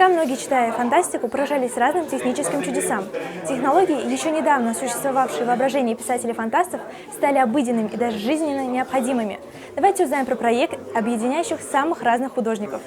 Наверняка многие, читая фантастику, поражались разным техническим чудесам. Технологии, еще недавно существовавшие в воображении писателей-фантастов, стали обыденными и даже жизненно необходимыми. Давайте узнаем про проект, объединяющих самых разных художников.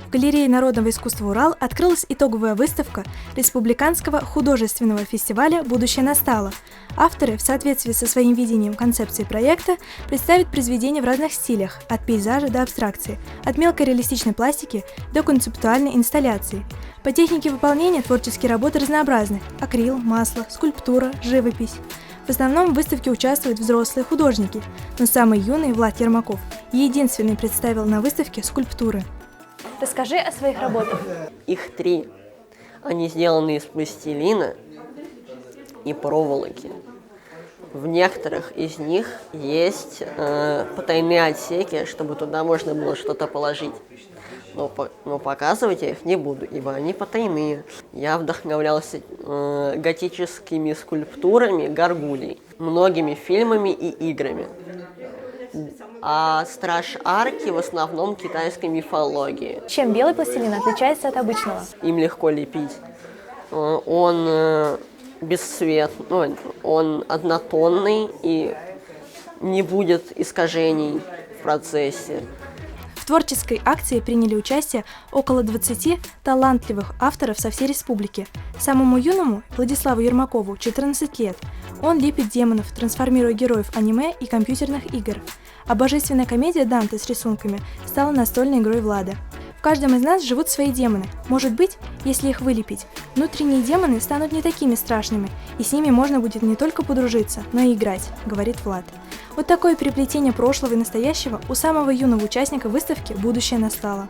В галерее народного искусства «Урал» открылась итоговая выставка Республиканского художественного фестиваля «Будущее настало». Авторы, в соответствии со своим видением концепции проекта, представят произведения в разных стилях, от пейзажа до абстракции, от мелкой реалистичной пластики до концептуальной инсталляции. По технике выполнения творческие работы разнообразны – акрил, масло, скульптура, живопись. В основном в выставке участвуют взрослые художники, но самый юный, Влад Ермаков, единственный представил на выставке скульптуры. Расскажи о своих работах. Их 3. Они сделаны из пластилина и проволоки. В некоторых из них есть потайные отсеки, чтобы туда можно было что-то положить. Но показывать я их не буду, ибо они потайные. Я вдохновлялся готическими скульптурами горгулей, многими фильмами и играми. А Страж Арки в основном китайской мифологии. Чем белый пластилин отличается от обычного? Им легко лепить. Он бесцветный, он однотонный и не будет искажений в процессе. В творческой акции приняли участие около 20 талантливых авторов со всей республики. Самому юному, Владиславу Ермакову, 14 лет. Он лепит демонов, трансформируя героев аниме и компьютерных игр. А божественная комедия «Данте» с рисунками стала настольной игрой Влада. В каждом из нас живут свои демоны. Может быть, если их вылепить, внутренние демоны станут не такими страшными, и с ними можно будет не только подружиться, но и играть, говорит Влад. Вот такое переплетение прошлого и настоящего у самого юного участника выставки «Будущее настало».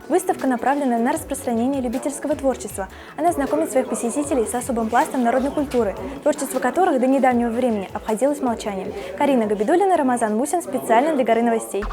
Выставка направлена на распространение любительского творчества. Она знакомит своих посетителей с особым пластом народной культуры, творчество которых до недавнего времени обходилось молчанием. Карина Габидуллина, Рамазан Мусин, специально для Горы новостей.